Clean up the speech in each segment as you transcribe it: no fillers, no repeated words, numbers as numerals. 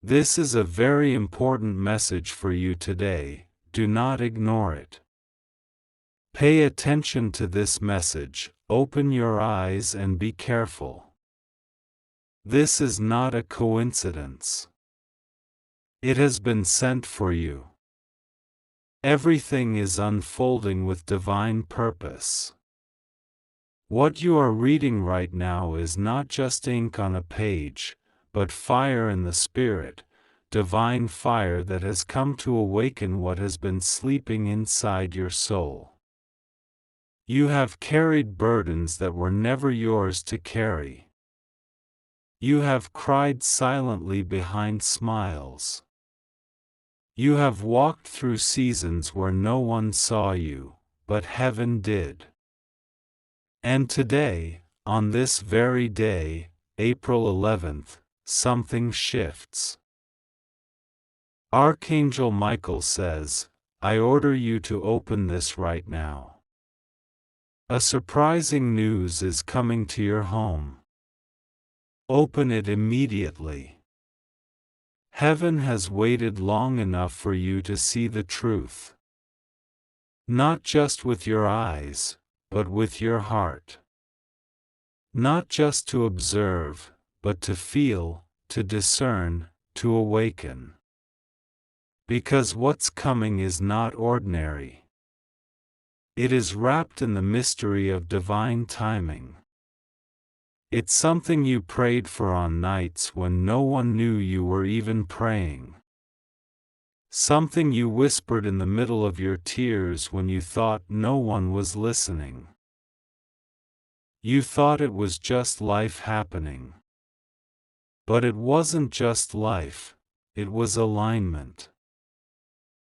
This is a very important message for you today. Do not ignore it. Pay attention to this message, open your eyes and be careful. This is not a coincidence. It has been sent for you. Everything is unfolding with divine purpose. What you are reading right now is not just ink on a page, but fire in the spirit, divine fire that has come to awaken what has been sleeping inside your soul. You have carried burdens that were never yours to carry. You have cried silently behind smiles. You have walked through seasons where no one saw you, but heaven did. And today, on this very day, April 11th, something shifts. Archangel Michael says, I order you to open this right now. A surprising news is coming to your home. Open it immediately. Heaven has waited long enough for you to see the truth. Not just with your eyes, but with your heart. Not just to observe, but to feel, to discern, to awaken. Because what's coming is not ordinary. It is wrapped in the mystery of divine timing. It's something you prayed for on nights when no one knew you were even praying. Something you whispered in the middle of your tears when you thought no one was listening. You thought it was just life happening. But it wasn't just life, it was alignment.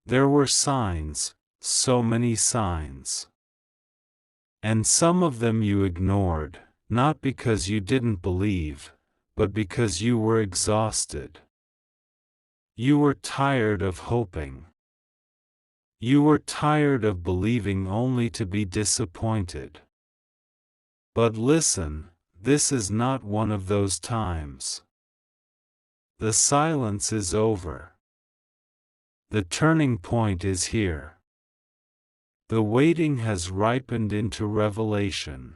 There were signs, so many signs. And some of them you ignored, not because you didn't believe, but because you were exhausted. You were tired of hoping. You were tired of believing only to be disappointed. But listen, this is not one of those times. The silence is over. The turning point is here. The waiting has ripened into revelation.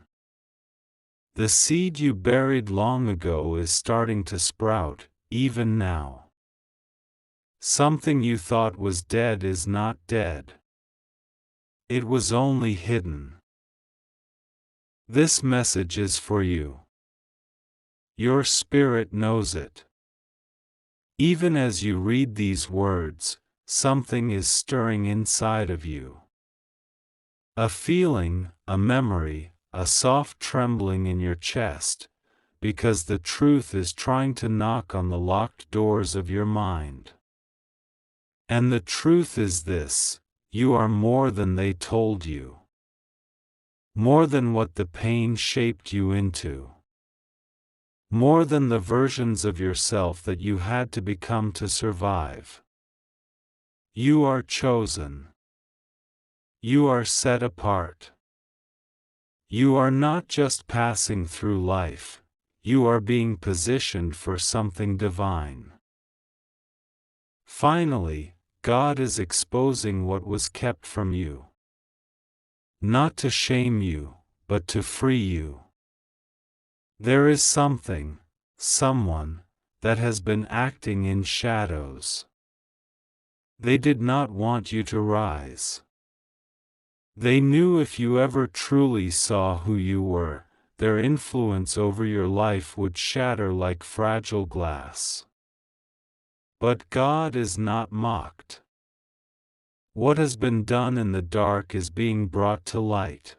The seed you buried long ago is starting to sprout, even now. Something you thought was dead is not dead. It was only hidden. This message is for you. Your spirit knows it. Even as you read these words, something is stirring inside of you. A feeling, a memory, a soft trembling in your chest, because the truth is trying to knock on the locked doors of your mind. And the truth is this: you are more than they told you. More than what the pain shaped you into. More than the versions of yourself that you had to become to survive. You are chosen. You are set apart. You are not just passing through life, you are being positioned for something divine. Finally, God is exposing what was kept from you. Not to shame you, but to free you. There is something, someone, that has been acting in shadows. They did not want you to rise. They knew if you ever truly saw who you were, their influence over your life would shatter like fragile glass. But God is not mocked. What has been done in the dark is being brought to light.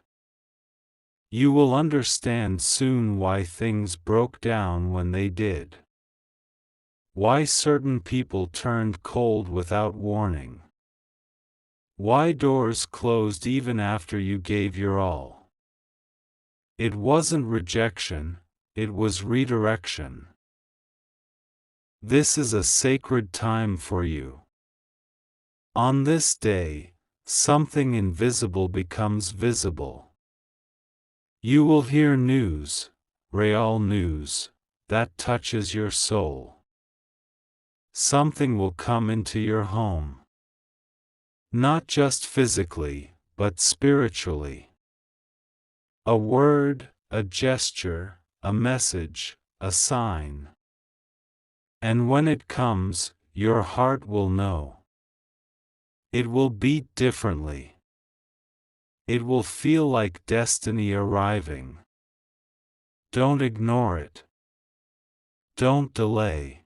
You will understand soon why things broke down when they did. Why certain people turned cold without warning. Why doors closed even after you gave your all. It wasn't rejection, it was redirection. This is a sacred time for you. On this day, something invisible becomes visible. You will hear news, real news, that touches your soul. something will come into your home. Not just physically, but spiritually. A word, a gesture, a message, a sign. And when it comes, your heart will know. It will beat differently. It will feel like destiny arriving. Don't ignore it. Don't delay.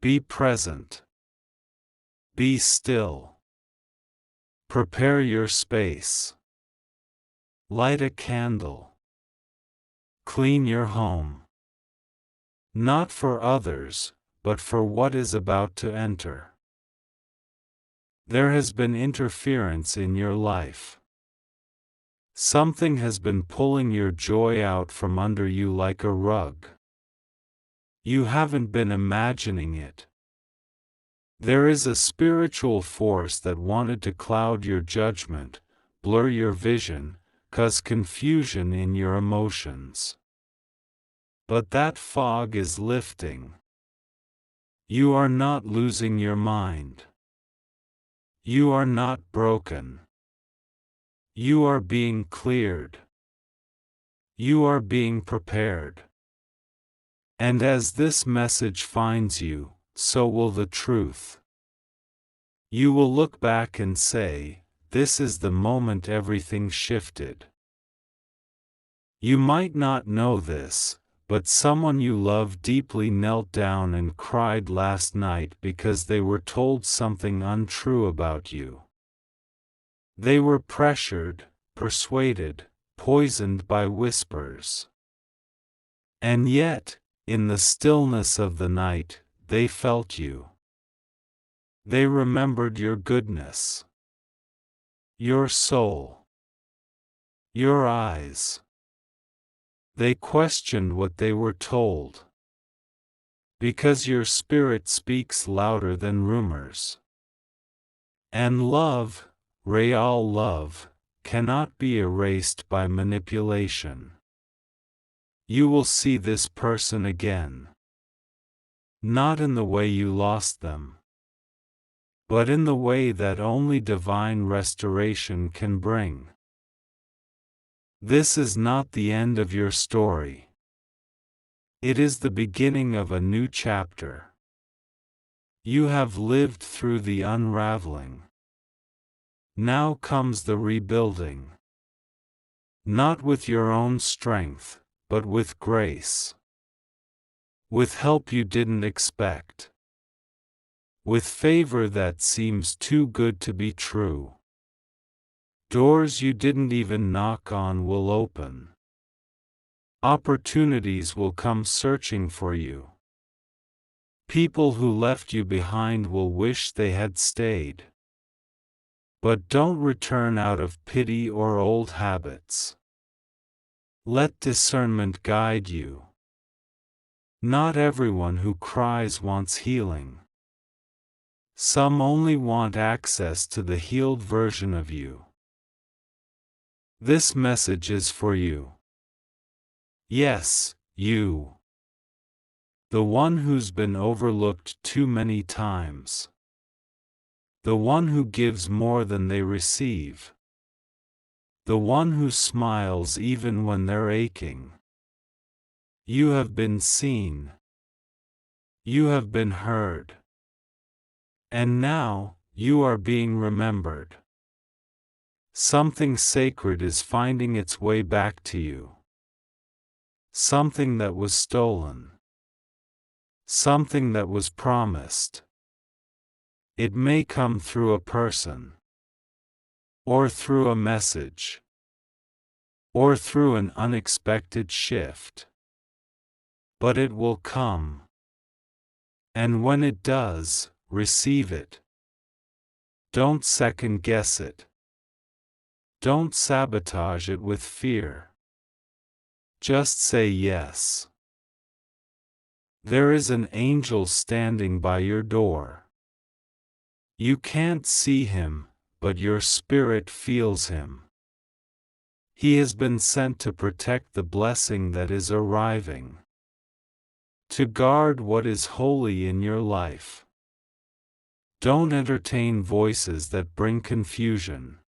Be present. Be still. Prepare your space. Light a candle. Clean your home. Not for others, but for what is about to enter. There has been interference in your life. Something has been pulling your joy out from under you like a rug. You haven't been imagining it. There is a spiritual force that wanted to cloud your judgment, blur your vision, cause confusion in your emotions. But that fog is lifting. You are not losing your mind. You are not broken. You are being cleared. You are being prepared. And as this message finds you, so will the truth. You will look back and say, "This is the moment everything shifted." You might not know this, but someone you love deeply knelt down and cried last night because they were told something untrue about you. They were pressured, persuaded, poisoned by whispers. And yet, in the stillness of the night, they felt you. They remembered your goodness, your soul, your eyes. They questioned what they were told. Because your spirit speaks louder than rumors. And love, real love, cannot be erased by manipulation. You will see this person again. Not in the way you lost them, but in the way that only divine restoration can bring. This is not the end of your story. It is the beginning of a new chapter. You have lived through the unraveling. Now comes the rebuilding. Not with your own strength, but with grace. With help you didn't expect. With favor that seems too good to be true. Doors you didn't even knock on will open. Opportunities will come searching for you. People who left you behind will wish they had stayed. But don't return out of pity or old habits. Let discernment guide you. Not everyone who cries wants healing. Some only want access to the healed version of you. This message is for you. Yes, you. The one who's been overlooked too many times. The one who gives more than they receive. The one who smiles even when they're aching. You have been seen. You have been heard. And now, you are being remembered. Something sacred is finding its way back to you. Something that was stolen. Something that was promised. It may come through a person. Or through a message. Or through an unexpected shift. But it will come. And when it does, receive it. Don't second guess it. Don't sabotage it with fear. Just say yes. There is an angel standing by your door. You can't see him, but your spirit feels him. He has been sent to protect the blessing that is arriving. to guard what is holy in your life. Don't entertain voices that bring confusion.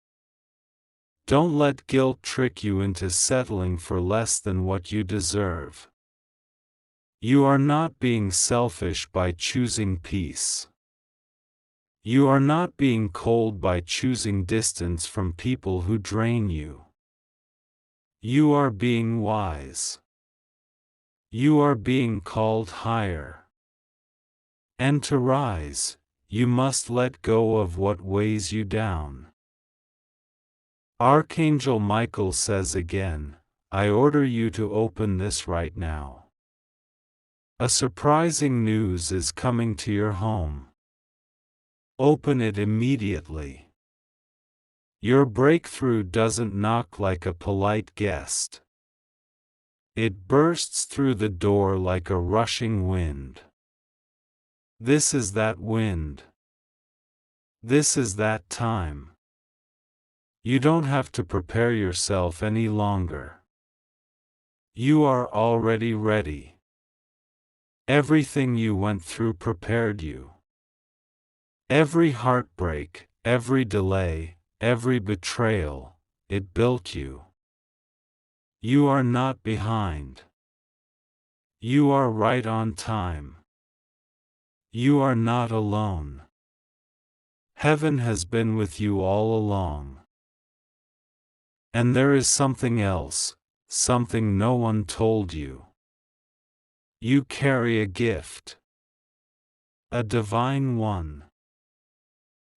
Don't let guilt trick you into settling for less than what you deserve. You are not being selfish by choosing peace. You are not being cold by choosing distance from people who drain you. You are being wise. You are being called higher. And to rise, you must let go of what weighs you down. Archangel Michael says again, I order you to open this right now. A surprising news is coming to your home. Open it immediately. Your breakthrough doesn't knock like a polite guest. It bursts through the door like a rushing wind. This is that wind. This is that time. You don't have to prepare yourself any longer. You are already ready. Everything you went through prepared you. Every heartbreak, every delay, every betrayal, it built you. You are not behind. You are right on time. You are not alone. Heaven has been with you all along. And there is something else, something no one told you. You carry a gift. A divine one.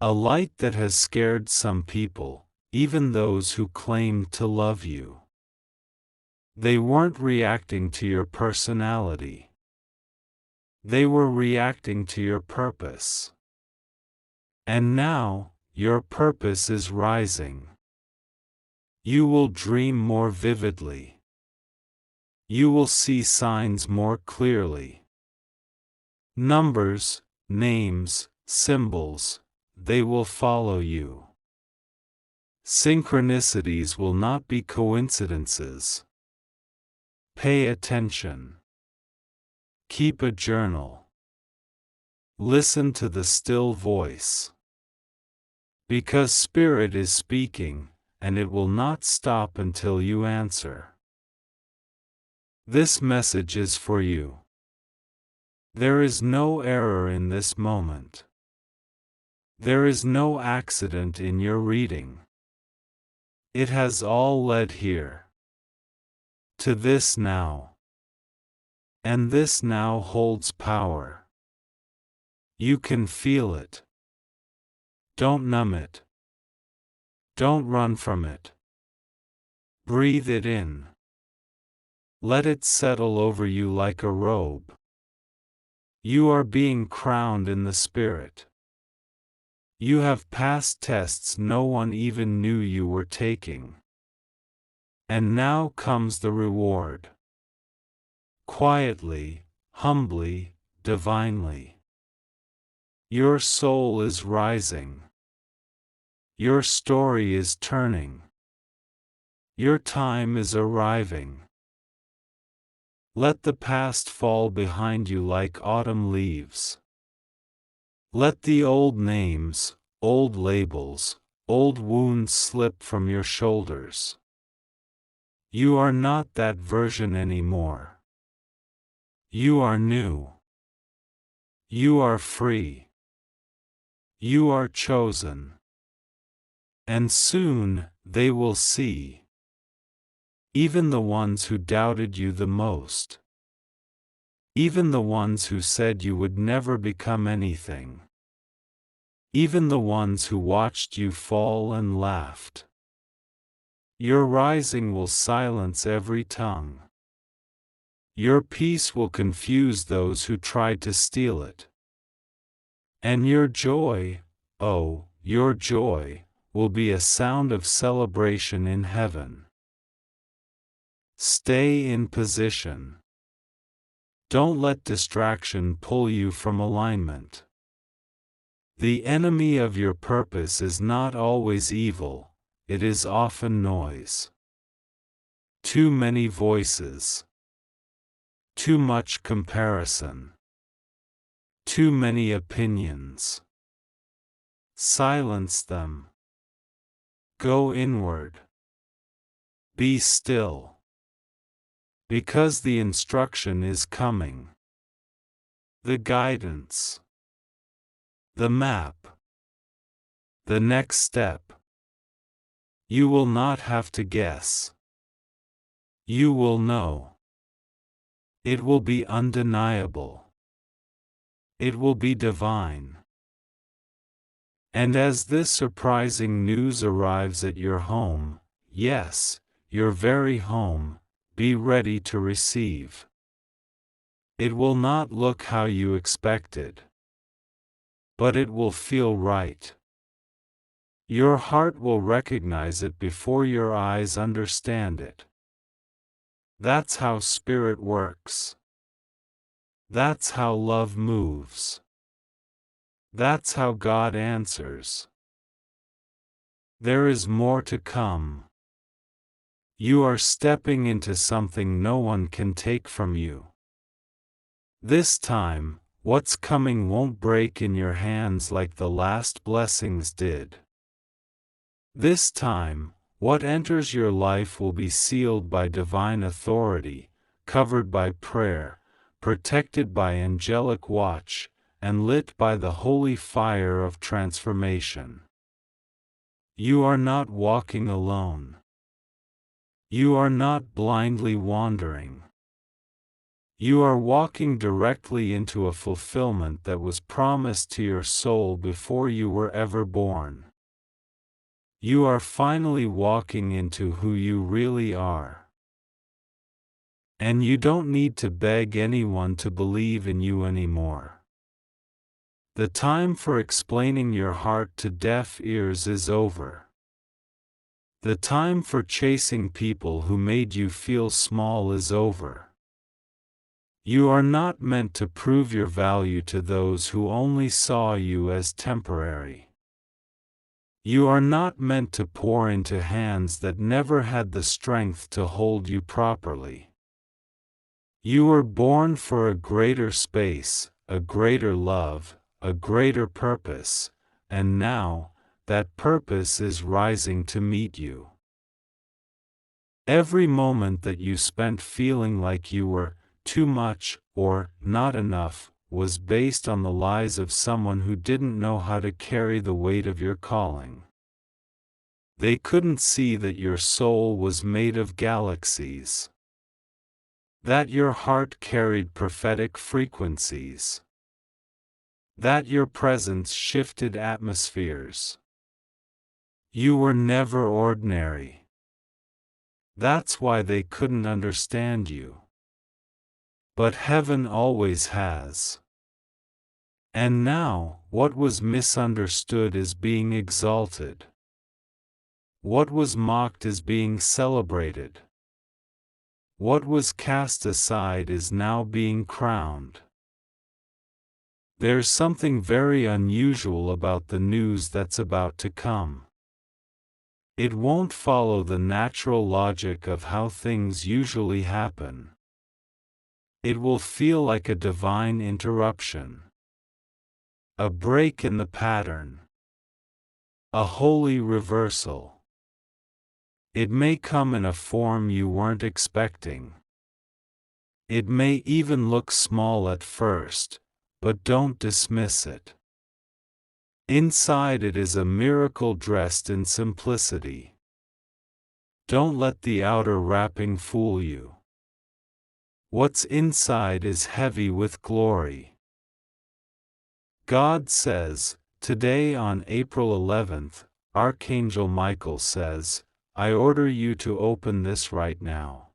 A light that has scared some people, even those who claimed to love you. They weren't reacting to your personality. They were reacting to your purpose. And now, your purpose is rising. You will dream more vividly. You will see signs more clearly. Numbers, names, symbols, they will follow you. Synchronicities will not be coincidences. Pay attention. Keep a journal. Listen to the still voice. Because Spirit is speaking, and it will not stop until you answer. This message is for you. There is no error in this moment. There is no accident in your reading. It has all led here. To this now. And this now holds power. You can feel it. Don't numb it. Don't run from it. Breathe it in. Let it settle over you like a robe. You are being crowned in the Spirit. You have passed tests no one even knew you were taking. And now comes the reward. Quietly, humbly, divinely. Your soul is rising. Your story is turning. Your time is arriving. Let the past fall behind you like autumn leaves. Let the old names, old labels, old wounds slip from your shoulders. You are not that version anymore. You are new. You are free. You are chosen. And soon, they will see. Even the ones who doubted you the most. Even the ones who said you would never become anything. Even the ones who watched you fall and laughed. Your rising will silence every tongue. Your peace will confuse those who tried to steal it. And your joy, oh, your joy, will be a sound of celebration in heaven. Stay in position. Don't let distraction pull you from alignment. The enemy of your purpose is not always evil, it is often noise. Too many voices. Too much comparison. Too many opinions. Silence them. Go inward. Be still. Because the instruction is coming. The guidance. The map. The next step. You will not have to guess. You will know. It will be undeniable. It will be divine. And as this surprising news arrives at your home, yes, your very home, be ready to receive. It will not look how you expected, but it will feel right. Your heart will recognize it before your eyes understand it. That's how Spirit works. That's how love moves. That's how God answers. There is more to come. You are stepping into something no one can take from you. This time, what's coming won't break in your hands like the last blessings did. This time, what enters your life will be sealed by divine authority, covered by prayer, protected by angelic watch, and lit by the holy fire of transformation. You are not walking alone. You are not blindly wandering. You are walking directly into a fulfillment that was promised to your soul before you were ever born. You are finally walking into who you really are. And you don't need to beg anyone to believe in you anymore. The time for explaining your heart to deaf ears is over. The time for chasing people who made you feel small is over. You are not meant to prove your value to those who only saw you as temporary. You are not meant to pour into hands that never had the strength to hold you properly. You were born for a greater space, a greater love, a greater purpose, and now, that purpose is rising to meet you. Every moment that you spent feeling like you were too much or not enough was based on the lies of someone who didn't know how to carry the weight of your calling. They couldn't see that your soul was made of galaxies, that your heart carried prophetic frequencies, that your presence shifted atmospheres. You were never ordinary. That's why they couldn't understand you. But heaven always has. And now, what was misunderstood is being exalted. What was mocked is being celebrated. What was cast aside is now being crowned. There's something very unusual about the news that's about to come. It won't follow the natural logic of how things usually happen. It will feel like a divine interruption. A break in the pattern. A holy reversal. It may come in a form you weren't expecting. It may even look small at first, but don't dismiss it. Inside it is a miracle dressed in simplicity. Don't let the outer wrapping fool you. What's inside is heavy with glory. God says, today on April 11th, Archangel Michael says, I order you to open this right now.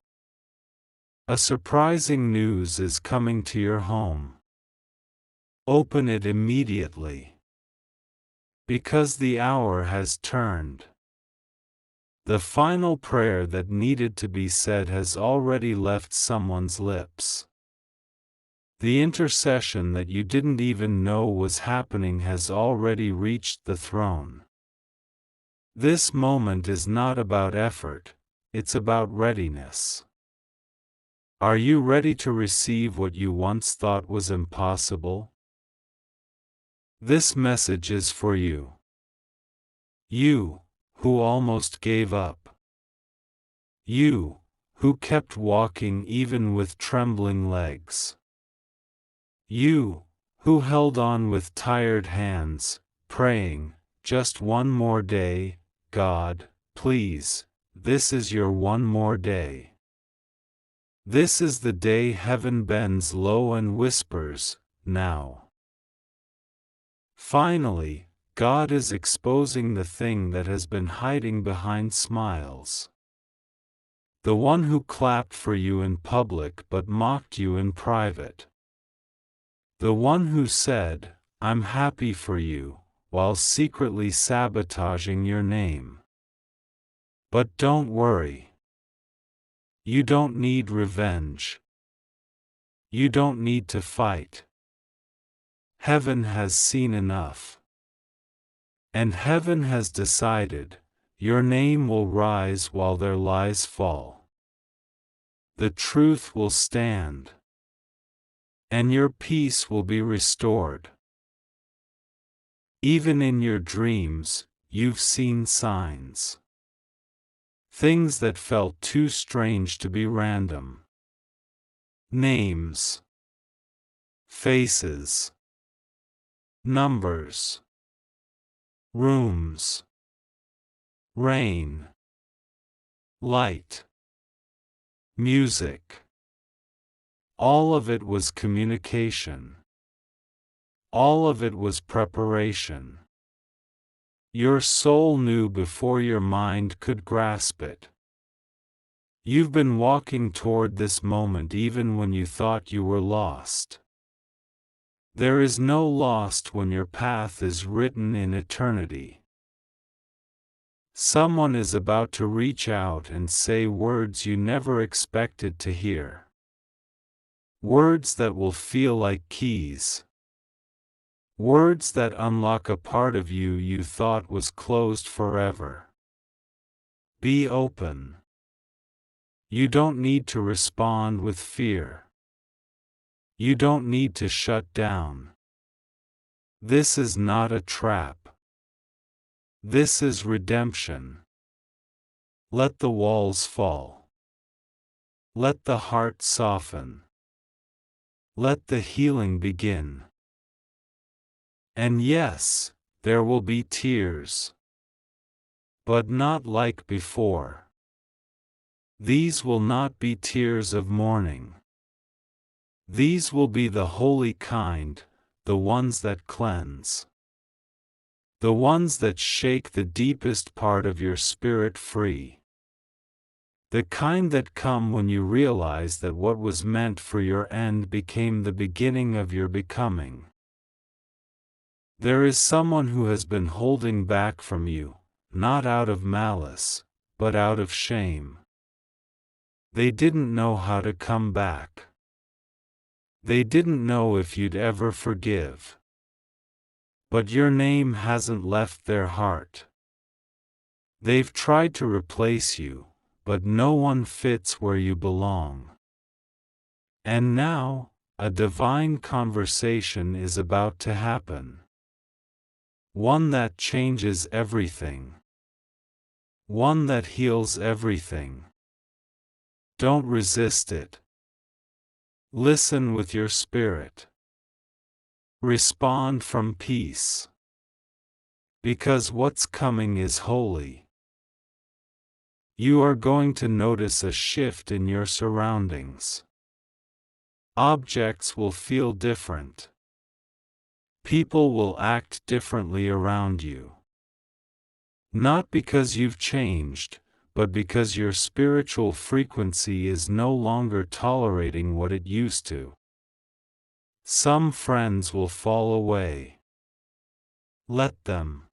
A surprising news is coming to your home. Open it immediately. Because the hour has turned. The final prayer that needed to be said has already left someone's lips. The intercession that you didn't even know was happening has already reached the throne. This moment is not about effort, it's about readiness. Are you ready to receive what you once thought was impossible? This message is for you. You, who almost gave up. You, who kept walking even with trembling legs. You, who held on with tired hands, praying, just one more day, God, please, this is your one more day. This is the day heaven bends low and whispers, now. Finally, God is exposing the thing that has been hiding behind smiles. The one who clapped for you in public but mocked you in private. The one who said, "I'm happy for you," while secretly sabotaging your name. But don't worry. You don't need revenge. You don't need to fight. Heaven has seen enough. And heaven has decided, your name will rise while their lies fall. The truth will stand. And your peace will be restored. Even in your dreams, you've seen signs. Things that felt too strange to be random. Names. Faces. Numbers. Rooms. Rain. Light. Music. All of it was communication. All of it was preparation. Your soul knew before your mind could grasp it. You've been walking toward this moment even when you thought you were lost. There is no lost when your path is written in eternity. Someone is about to reach out and say words you never expected to hear. Words that will feel like keys. Words that unlock a part of you you thought was closed forever. Be open. You don't need to respond with fear. You don't need to shut down. This is not a trap. This is redemption. Let the walls fall. Let the heart soften. Let the healing begin. And yes, there will be tears. But not like before. These will not be tears of mourning. These will be the holy kind, the ones that cleanse. The ones that shake the deepest part of your spirit free. The kind that come when you realize that what was meant for your end became the beginning of your becoming. There is someone who has been holding back from you, not out of malice, but out of shame. They didn't know how to come back. They didn't know if you'd ever forgive. But your name hasn't left their heart. They've tried to replace you, but no one fits where you belong. And now, a divine conversation is about to happen. One that changes everything. One that heals everything. Don't resist it. Listen with your spirit. Respond from peace. Because what's coming is holy. You are going to notice a shift in your surroundings. Objects will feel different. People will act differently around you. Not because you've changed, but because your spiritual frequency is no longer tolerating what it used to. Some friends will fall away. Let them.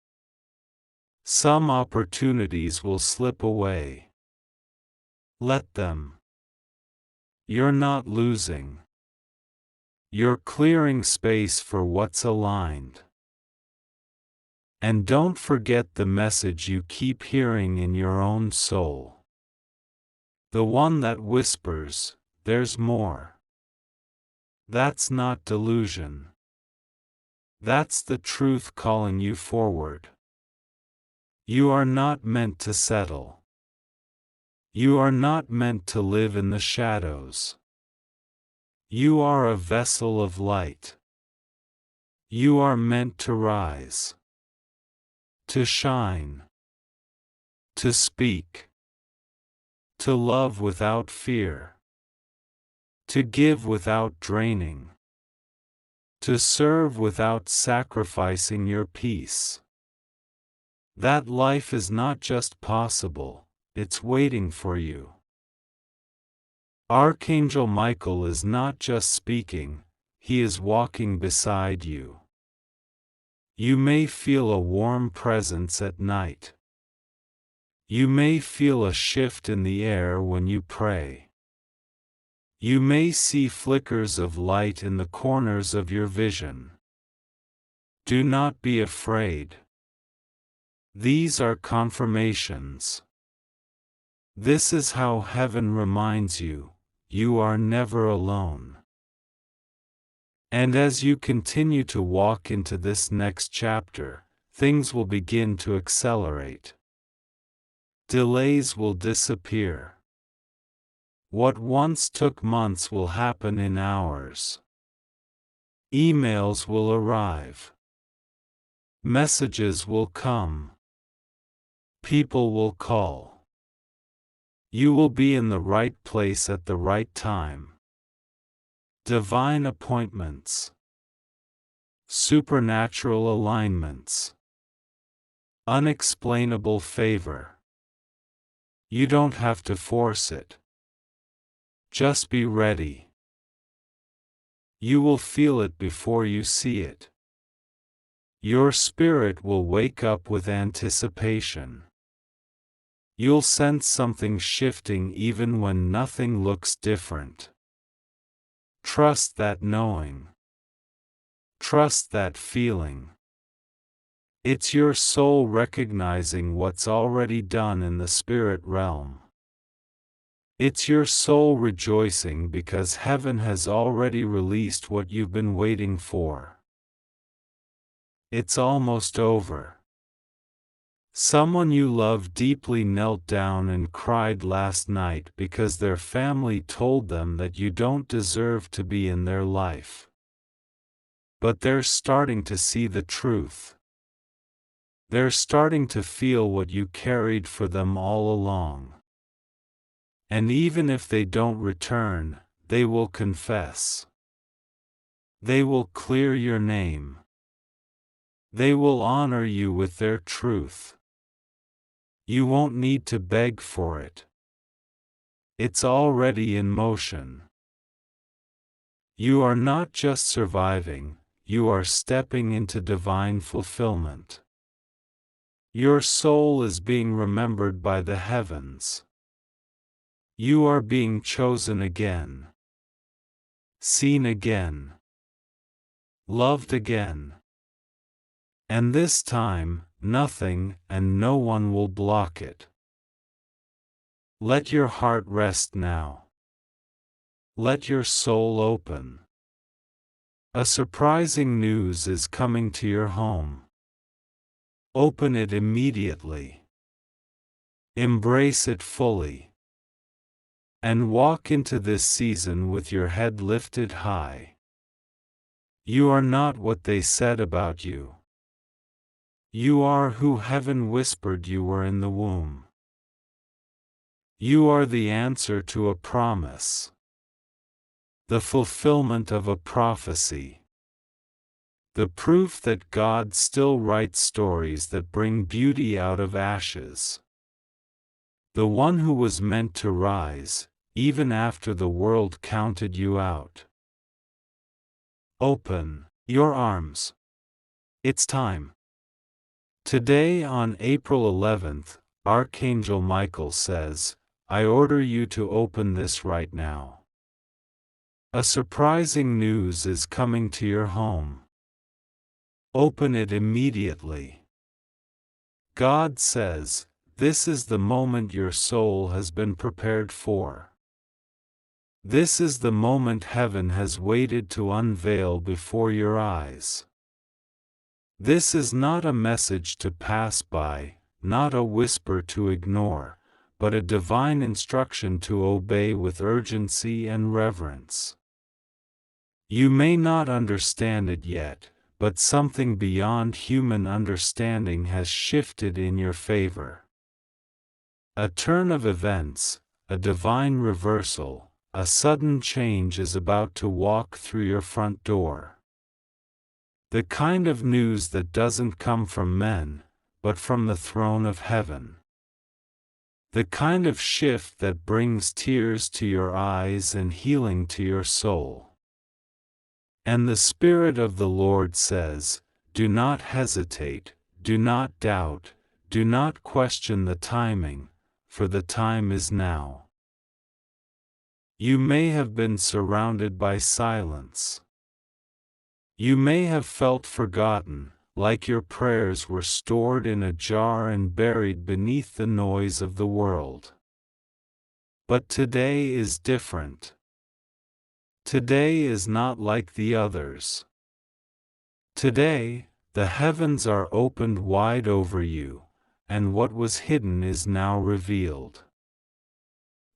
Some opportunities will slip away. Let them. You're not losing. You're clearing space for what's aligned. And don't forget the message you keep hearing in your own soul. The one that whispers, there's more. That's not delusion. That's the truth calling you forward. You are not meant to settle. You are not meant to live in the shadows. You are a vessel of light. You are meant to rise, to shine, to speak, to love without fear, to give without draining, to serve without sacrificing your peace. That life is not just possible, it's waiting for you. Archangel Michael is not just speaking, he is walking beside you. You may feel a warm presence at night. You may feel a shift in the air when you pray. You may see flickers of light in the corners of your vision. Do not be afraid. These are confirmations. This is how heaven reminds you, you are never alone. And as you continue to walk into this next chapter, things will begin to accelerate. Delays will disappear. What once took months will happen in hours. Emails will arrive. Messages will come. People will call. You will be in the right place at the right time. Divine appointments. Supernatural alignments. Unexplainable favor. You don't have to force it. Just be ready. You will feel it before you see it. Your spirit will wake up with anticipation. You'll sense something shifting even when nothing looks different. Trust that knowing. Trust that feeling. It's your soul recognizing what's already done in the spirit realm. It's your soul rejoicing because heaven has already released what you've been waiting for. It's almost over. Someone you love deeply knelt down and cried last night because their family told them that you don't deserve to be in their life. But they're starting to see the truth. They're starting to feel what you carried for them all along. And even if they don't return, they will confess. They will clear your name. They will honor you with their truth. You won't need to beg for it. It's already in motion. You are not just surviving, you are stepping into divine fulfillment. Your soul is being remembered by the heavens. You are being chosen again. Seen again. Loved again. And this time, nothing and no one will block it. Let your heart rest now. Let your soul open. A surprising news is coming to your home. Open it immediately. Embrace it fully. And walk into this season with your head lifted high. You are not what they said about you. You are who heaven whispered you were in the womb. You are the answer to a promise. The fulfillment of a prophecy. The proof that God still writes stories that bring beauty out of ashes. The one who was meant to rise, even after the world counted you out. Open your arms. It's time. Today on April 11th, Archangel Michael says, I order you to open this right now. A surprising news is coming to your home. Open it immediately. God says, this is the moment your soul has been prepared for. This is the moment heaven has waited to unveil before your eyes. This is not a message to pass by, not a whisper to ignore, but a divine instruction to obey with urgency and reverence. You may not understand it yet, but something beyond human understanding has shifted in your favor. A turn of events, a divine reversal, a sudden change is about to walk through your front door. The kind of news that doesn't come from men, but from the throne of heaven. The kind of shift that brings tears to your eyes and healing to your soul. And the Spirit of the Lord says, do not hesitate, do not doubt, do not question the timing, for the time is now. You may have been surrounded by silence. You may have felt forgotten, like your prayers were stored in a jar and buried beneath the noise of the world. But today is different. Today is not like the others. Today, the heavens are opened wide over you, and what was hidden is now revealed.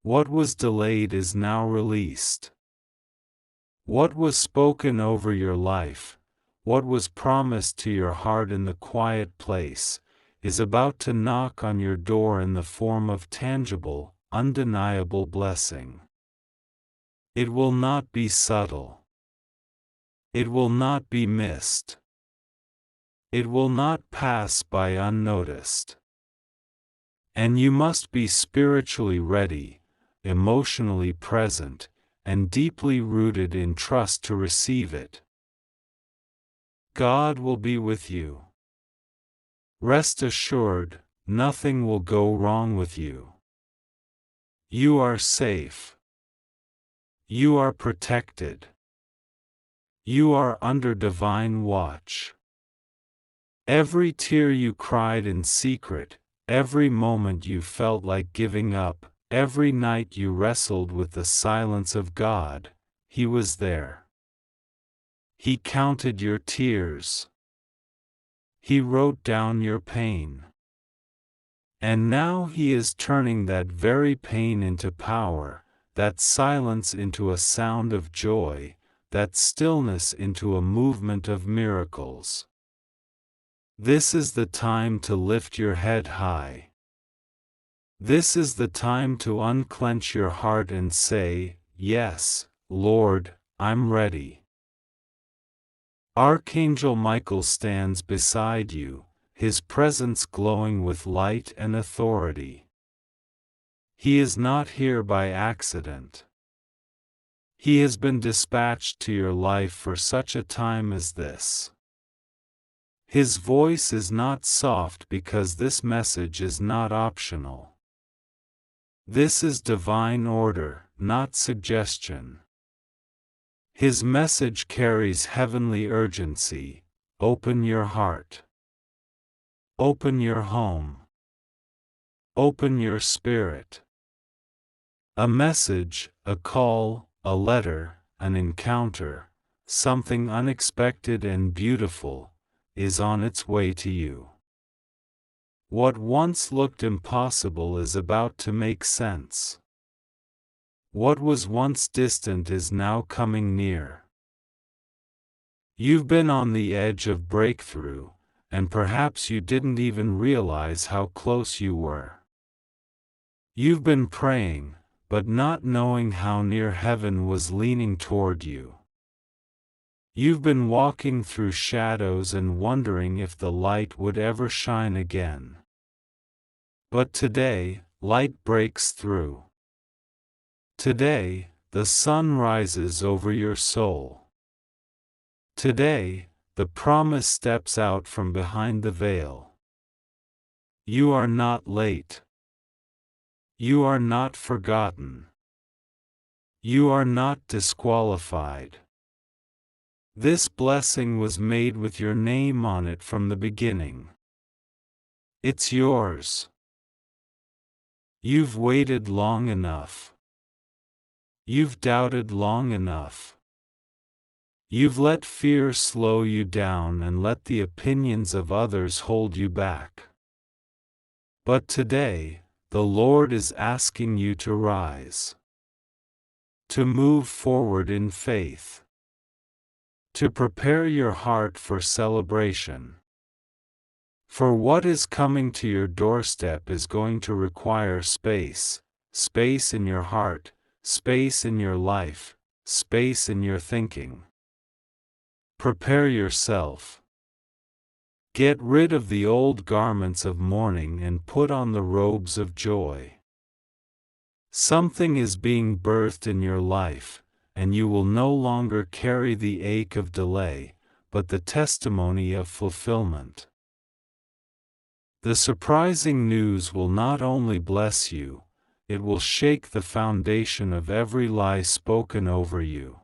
What was delayed is now released. What was spoken over your life, what was promised to your heart in the quiet place, is about to knock on your door in the form of tangible, undeniable blessing. It will not be subtle. It will not be missed. It will not pass by unnoticed. And you must be spiritually ready, emotionally present, and deeply rooted in trust to receive it. God will be with you. Rest assured, nothing will go wrong with you. You are safe. You are protected. You are under divine watch. Every tear you cried in secret, every moment you felt like giving up, every night you wrestled with the silence of God, He was there. He counted your tears. He wrote down your pain. And now He is turning that very pain into power, that silence into a sound of joy, that stillness into a movement of miracles. This is the time to lift your head high. This is the time to unclench your heart and say, "Yes, Lord, I'm ready." Archangel Michael stands beside you, his presence glowing with light and authority. He is not here by accident. He has been dispatched to your life for such a time as this. His voice is not soft because this message is not optional. This is divine order, not suggestion. His message carries heavenly urgency. Open your heart. Open your home. Open your spirit. A message, a call, a letter, an encounter, something unexpected and beautiful, is on its way to you. What once looked impossible is about to make sense. What was once distant is now coming near. You've been on the edge of breakthrough, and perhaps you didn't even realize how close you were. You've been praying, but not knowing how near heaven was leaning toward you. You've been walking through shadows and wondering if the light would ever shine again. But today, light breaks through. Today, the sun rises over your soul. Today, the promise steps out from behind the veil. You are not late. You are not forgotten. You are not disqualified. This blessing was made with your name on it from the beginning. It's yours. You've waited long enough. You've doubted long enough. You've let fear slow you down and let the opinions of others hold you back. But today, the Lord is asking you to rise, to move forward in faith, to prepare your heart for celebration. For what is coming to your doorstep is going to require space, space in your heart, space in your life, space in your thinking. Prepare yourself. Get rid of the old garments of mourning and put on the robes of joy. Something is being birthed in your life, and you will no longer carry the ache of delay, but the testimony of fulfillment. The surprising news will not only bless you, it will shake the foundation of every lie spoken over you.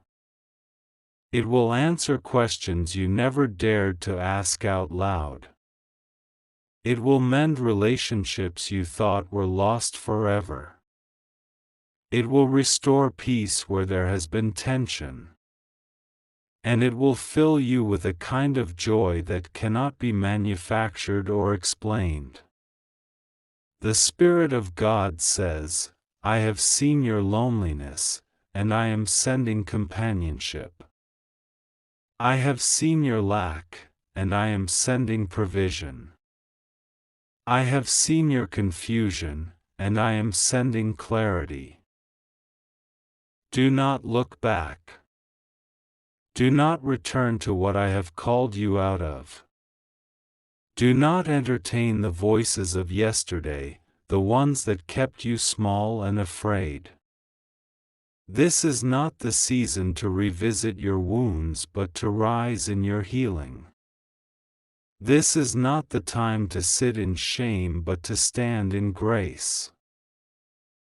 It will answer questions you never dared to ask out loud. It will mend relationships you thought were lost forever. It will restore peace where there has been tension. And it will fill you with a kind of joy that cannot be manufactured or explained. The Spirit of God says, I have seen your loneliness, and I am sending companionship. I have seen your lack, and I am sending provision. I have seen your confusion, and I am sending clarity. Do not look back. Do not return to what I have called you out of. Do not entertain the voices of yesterday, the ones that kept you small and afraid. This is not the season to revisit your wounds but to rise in your healing. This is not the time to sit in shame but to stand in grace.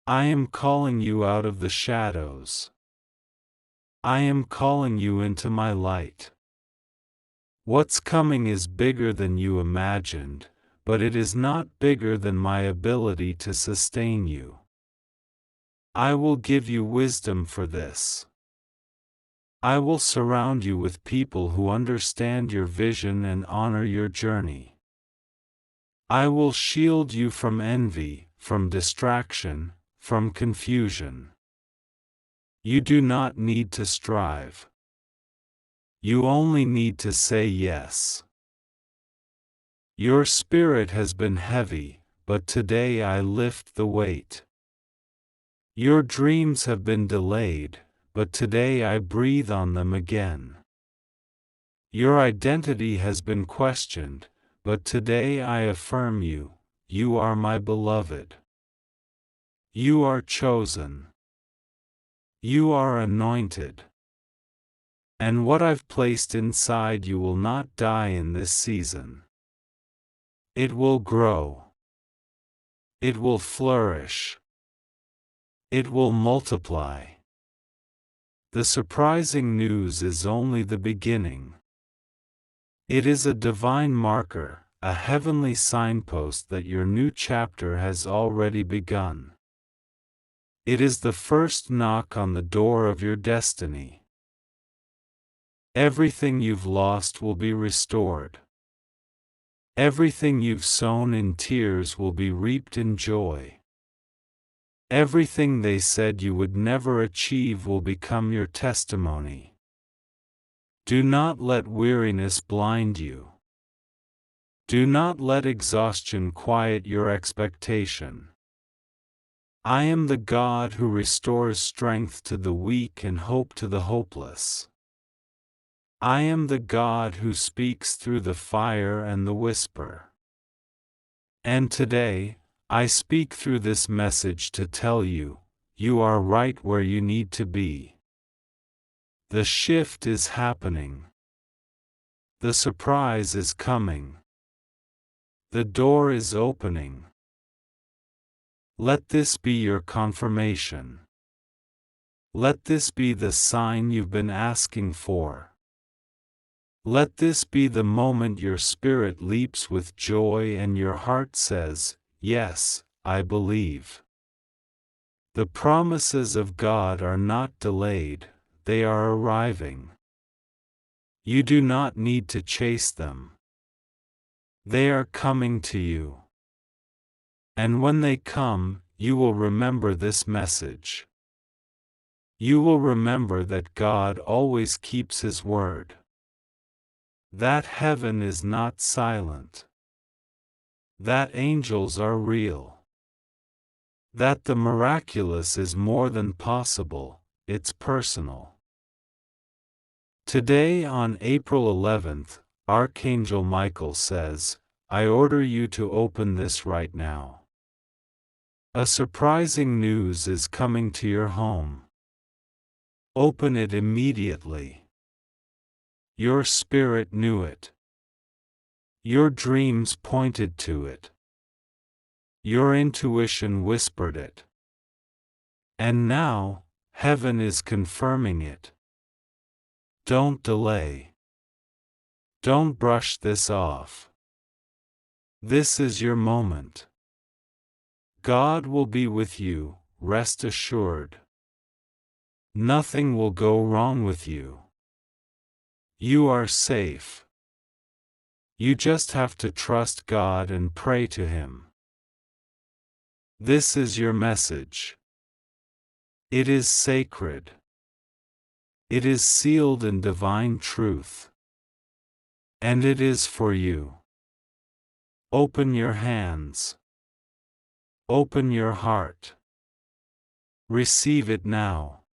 I am calling you out of the shadows. I am calling you into my light. What's coming is bigger than you imagined, but it is not bigger than my ability to sustain you. I will give you wisdom for this. I will surround you with people who understand your vision and honor your journey. I will shield you from envy, from distraction, from confusion. You do not need to strive. You only need to say yes. Your spirit has been heavy, but today I lift the weight. Your dreams have been delayed, but today I breathe on them again. Your identity has been questioned, but today I affirm you, you are my beloved. You are chosen. You are anointed. And what I've placed inside you will not die in this season. It will grow. It will flourish. It will multiply. The surprising news is only the beginning. It is a divine marker, a heavenly signpost that your new chapter has already begun. It is the first knock on the door of your destiny. Everything you've lost will be restored. Everything you've sown in tears will be reaped in joy. Everything they said you would never achieve will become your testimony. Do not let weariness blind you. Do not let exhaustion quiet your expectation. I am the God who restores strength to the weak and hope to the hopeless. I am the God who speaks through the fire and the whisper. And today, I speak through this message to tell you, you are right where you need to be. The shift is happening. The surprise is coming. The door is opening. Let this be your confirmation. Let this be the sign you've been asking for. Let this be the moment your spirit leaps with joy and your heart says, yes, I believe. The promises of God are not delayed, they are arriving. You do not need to chase them. They are coming to you. And when they come, you will remember this message. You will remember that God always keeps His word. That heaven is not silent. That angels are real. That the miraculous is more than possible, it's personal. Today on April 11th, Archangel Michael says, I order you to open this right now. A surprising news is coming to your home. Open it immediately. Your spirit knew it. Your dreams pointed to it. Your intuition whispered it. And now, heaven is confirming it. Don't delay. Don't brush this off. This is your moment. God will be with you, rest assured. Nothing will go wrong with you. You are safe. You just have to trust God and pray to Him. This is your message. It is sacred. It is sealed in divine truth. And it is for you. Open your hands. Open your heart. Receive it now.